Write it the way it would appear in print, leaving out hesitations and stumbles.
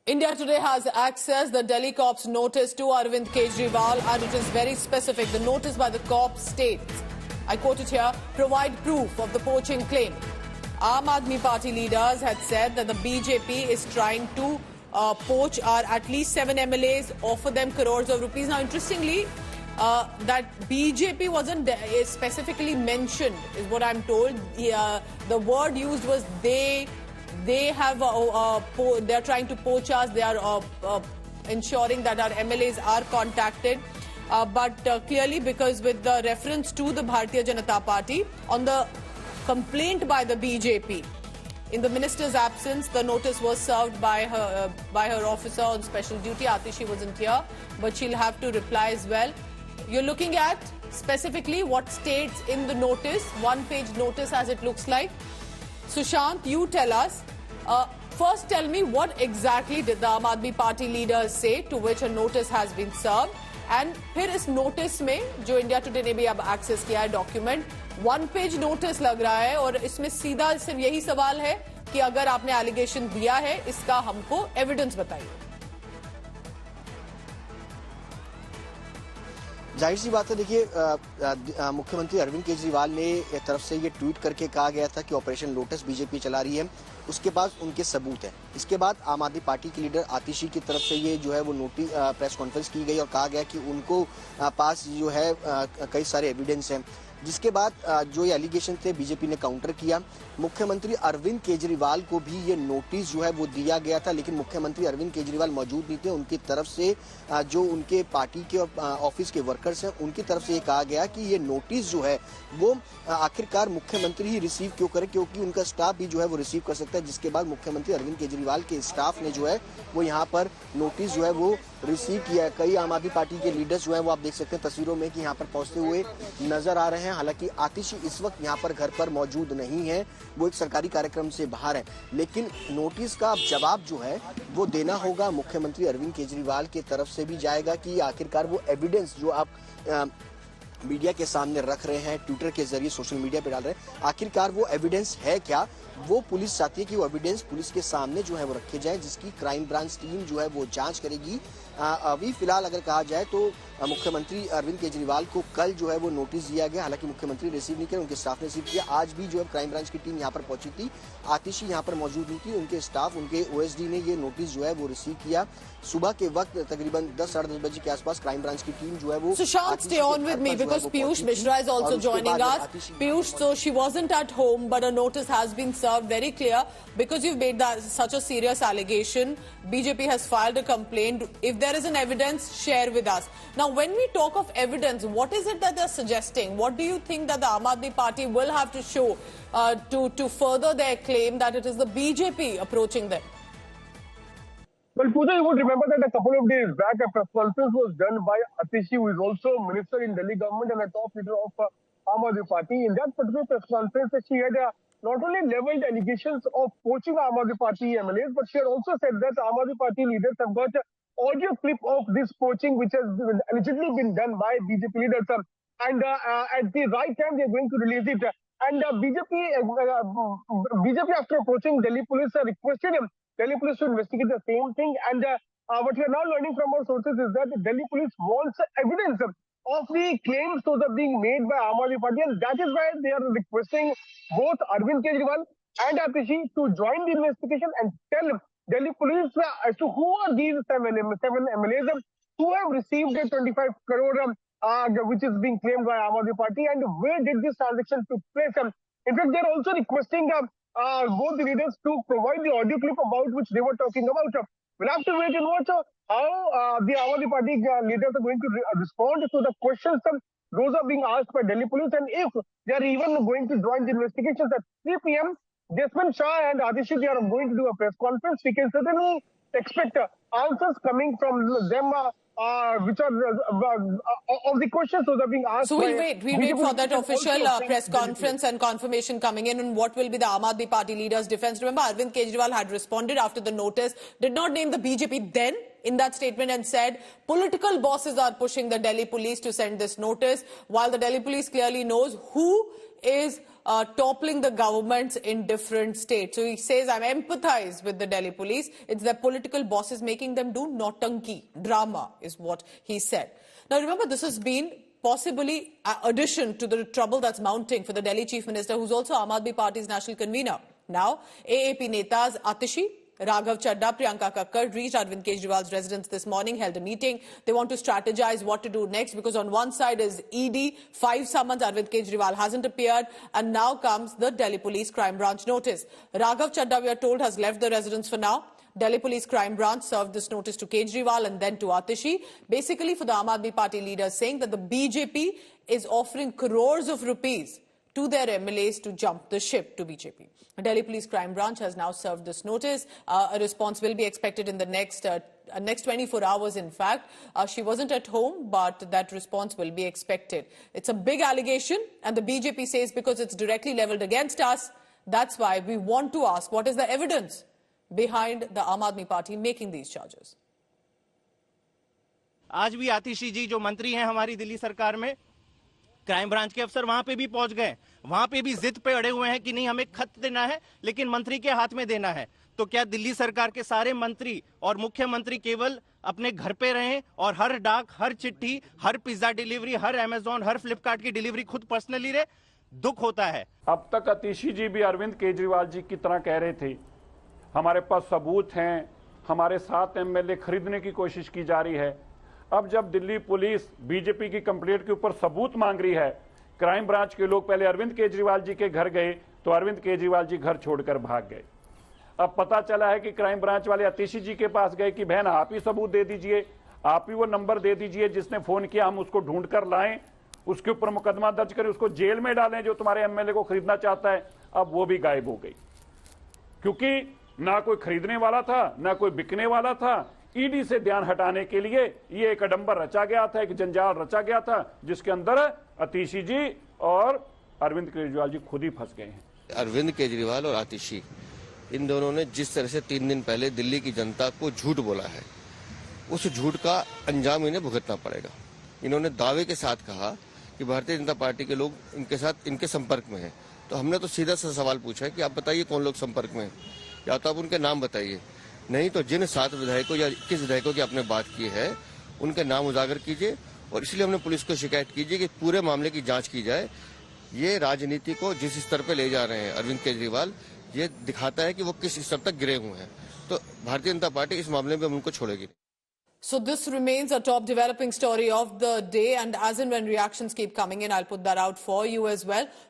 India Today has accessed the Delhi Corp's notice to Arvind Kejriwal, and it is very specific. The notice by the Corp states, I quote it here, provide proof of the poaching claim. Aam Aadmi Party leaders had said that the BJP is trying to poach at least 7 MLAs, offer them crores of rupees. Now, interestingly, that BJP wasn't specifically mentioned, is what I'm told. The word used was they have they're trying to poach us. They are ensuring that our MLAs are contacted. But clearly, because with the reference to the Bharatiya Janata Party on the complaint by the BJP, in the minister's absence, the notice was served by her officer on special duty. Atishi wasn't here, but she'll have to reply as well. You're looking at specifically what states in the notice, one-page notice as it looks like. Sushant, you tell us. First, tell me what exactly did the Aam Aadmi Party leaders say to which a notice has been served, and फिर इस notice में जो India Today ने भी अब access किया है document, one-page notice लग रहा है और इसमें सीधा सिर्फ यही सवाल है कि अगर आपने allegation दिया है, इसका हमको evidence बताइए. जाहिर सी बात है, देखिए मुख्यमंत्री अरविंद केजरीवाल ने तरफ से ये ट्वीट करके कहा गया था कि ऑपरेशन लोटस बीजेपी चला रही है, उसके बाद उनके सबूत है. इसके बाद आम आदमी पार्टी की लीडर आतिशी की तरफ से ये जो है वो नोटिस प्रेस कॉन्फ्रेंस की गई और कहा गया कि उनको पास जो है कई सारे एविडेंस हैं. जिसके बाद जो ये एलिगेशन थे बीजेपी ने काउंटर किया. मुख्यमंत्री अरविंद केजरीवाल को भी ये नोटिस जो है वो दिया गया था, लेकिन मुख्यमंत्री अरविंद केजरीवाल मौजूद नहीं थे. उनकी तरफ से जो उनके पार्टी के ऑफिस के वर्कर्स हैं उनकी तरफ से ये कहा गया कि ये नोटिस जो है वो आखिरकार मुख्यमंत्री ही रिसीव क्यों करे, क्योंकि उनका स्टाफ भी जो है वो रिसीव कर सकता है. जिसके बाद मुख्यमंत्री अरविंद केजरीवाल के स्टाफ ने जो है वो यहाँ पर नोटिस जो है वो रिसीव किया है. कई आम आदमी पार्टी के लीडर्स जो है वो आप देख सकते हैं तस्वीरों में कि यहाँ पर पहुंचते हुए नजर आ रहे हैं. हालांकि आतिशी इस वक्त यहाँ पर घर पर मौजूद नहीं है, वो एक सरकारी कार्यक्रम से बाहर है, लेकिन नोटिस का जवाब जो है वो देना होगा. मुख्यमंत्री अरविंद केजरीवाल की तरफ से भी जाएगा कि आखिरकार वो एविडेंस जो आप मीडिया के सामने रख रहे हैं, ट्विटर के जरिए सोशल मीडिया पे डाल रहे हैं, आखिरकार वो एविडेंस है क्या. वो पुलिस चाहती है कि वो एविडेंस पुलिस के सामने जो है वो रखे जाए, जिसकी क्राइम ब्रांच टीम जो है वो जांच करेगी. अभी फिलहाल अगर कहा जाए तो मुख्यमंत्री अरविंद केजरीवाल को कल जो है वो नोटिस दिया गया. हालांकि मुख्यमंत्री रिसीव नहीं किया, उनके स्टाफ ने रिसीव किया. आज भी जो है क्राइम ब्रांच की टीम यहाँ पर पहुंची थी, आतिशी यहाँ पर मौजूद नहीं थी. उनके स्टाफ, उनके ओएसडी ने ये नोटिस जो है वो रिसीव किया. सुबह के वक्त तकरीबन 10 साढ़े 10 बजे के आसपास क्राइम ब्रांच की टीम जो है वो stay on with me because Piyush Mishra is also joining us. Piyush, so she wasn't at home, but a notice has been served. Very clear, because you've made such a serious allegation. BJP has filed a complaint. If there is an evidence, share with us. Now, when we talk of evidence, what is it that they're suggesting? What do you think that the Aam Aadmi Party will have to show to further their claim that it is the BJP approaching them? Well, Pooja, you would remember that a couple of days back, a press conference was done by Atishi, who is also a minister in Delhi government and a top leader of Aam Aadmi Party. In that particular press conference, she had not only leveled allegations of poaching Aam Aadmi Party MLAs, but she had also said that Aam Aadmi Party leaders have got an audio clip of this poaching, which has allegedly been done by BJP leaders. And at the right time, they are going to release it. And BJP, after approaching Delhi police, requested Delhi police to investigate the same thing. And what we are now learning from our sources is that the Delhi police wants evidence of the claims those are being made by Aam Aadmi Party, and that is why they are requesting both Arvind Kejriwal and Atishi to join the investigation and tell Delhi police as to who are these seven MLAs who have received a 25 crore which is being claimed by Aam Aadmi Party, and where did this transaction took place. In fact, they are also requesting both the leaders to provide the audio clip about which they were talking about. We'll have to wait and watch how the Aam Aadmi Party leaders are going to respond to the questions those are being asked by Delhi police, and if they are even going to join the investigations at 3 p.m. Jasmine Shah and Atishi, they are going to do a press conference. We can certainly expect answers coming from them, which are of the questions those are being asked. So we'll wait for that official press conference and confirmation coming in on what will be the Aam Aadmi Party leaders' defense. Remember, Arvind Kejriwal had responded after the notice, did not name the BJP then in that statement, and said political bosses are pushing the Delhi police to send this notice, while the Delhi police clearly knows who is toppling the governments in different states. So he says, I'm empathized with the Delhi police. It's their political bosses making them do nautanki. Drama is what he said. Now remember, this has been possibly addition to the trouble that's mounting for the Delhi Chief Minister, who's also Aam Aadmi Party's national convener. Now, AAP netas Atishi, Raghav Chadha, Priyanka Kakkad reached Arvind Kejriwal's residence this morning, held a meeting. They want to strategize what to do next, because on one side is ED, 5 summons, Arvind Kejriwal hasn't appeared, and now comes the Delhi Police Crime Branch notice. Raghav Chadha, we are told, has left the residence for now. Delhi Police Crime Branch served this notice to Kejriwal and then to Atishi, basically for the Aam Aadmi Party leaders, saying that the BJP is offering crores of rupees to their MLAs to jump the ship to BJP. The Delhi Police Crime Branch has now served this notice. A response will be expected in the next 24 hours, in fact. She wasn't at home, but that response will be expected. It's a big allegation, and the BJP says because it's directly leveled against us, that's why we want to ask, what is the evidence behind the Aam Aadmi Party making these charges? आज भी आतिशी जी जो मंत्री हैं हमारी दिल्ली सरकार में, crime branch के अफसर वहां पे भी पहुंच गए, वहां पे भी जिद पे अड़े हुए हैं कि नहीं, हमें खत देना है लेकिन मंत्री के हाथ में देना है। तो क्या दिल्ली सरकार के सारे मंत्री और मुख्यमंत्री केवल अपने घर पे रहें और हर डाक, हर चिट्ठी, हर पिज्जा डिलीवरी, हर अमेजॉन, हर फ्लिपकार्ट की डिलीवरी खुद पर्सनली रहे? दुख होता है। अब तक आतिशी जी भी अरविंद केजरीवाल जी की तरह कह रहे थे, हमारे पास सबूत हैं, हमारे 7 MLA खरीदने की कोशिश की जा रही है। अब जब दिल्ली पुलिस बीजेपी की कंप्लेंट के ऊपर सबूत मांग रही है, क्राइम ब्रांच के लोग पहले अरविंद केजरीवाल जी के घर गए तो अरविंद केजरीवाल जी घर छोड़कर भाग गए। अब पता चला है कि क्राइम ब्रांच वाले आतिशी जी के पास गए कि बहन आप ही सबूत दे दीजिए, आप ही वो नंबर दे दीजिए जिसने फोन किया, हम उसको ढूंढ कर लाएं, उसके ऊपर मुकदमा दर्ज करें, उसको जेल में डालें जो तुम्हारे MLA को खरीदना चाहता है। अब वो भी गायब हो गई, क्योंकि ना कोई खरीदने वाला था, ना कोई बिकने वाला था। ईडी से ध्यान हटाने के लिए ये एक अडंबर रचा गया था, एक जंजाल रचा गया था, जिसके अंदर आतिशी जी और अरविंद केजरीवाल जी खुद ही फंस गए हैं। अरविंद केजरीवाल और आतिशी, इन दोनों ने जिस तरह से 3 दिन पहले दिल्ली की जनता को झूठ बोला है, उस झूठ का अंजाम इन्हें भुगतना पड़ेगा। इन्होंने दावे के साथ कहा कि भारतीय जनता पार्टी के लोग इनके साथ इनके संपर्क में हैं। तो हमने तो सीधा सा सवाल पूछा है कि आप बताइए कौन लोग संपर्क में हैं, या तो आप उनके नाम बताइए, नहीं तो जिन 7 विधायकों या 21 विधायकों की आपने बात की है उनके नाम उजागर कीजिए। और इसलिए हमने पुलिस को शिकायत कीजिए कि पूरे मामले की जांच की जाए। ये राजनीति को जिस स्तर पर ले जा रहे हैं अरविंद केजरीवाल, ये दिखाता है कि वो किस स्तर तक गिरे हुए हैं। तो भारतीय जनता पार्टी इस मामले में उनको छोड़ेगी। So this remains a top developing story of the day, and as and when reactions keep coming in, I'll put that out for you as well.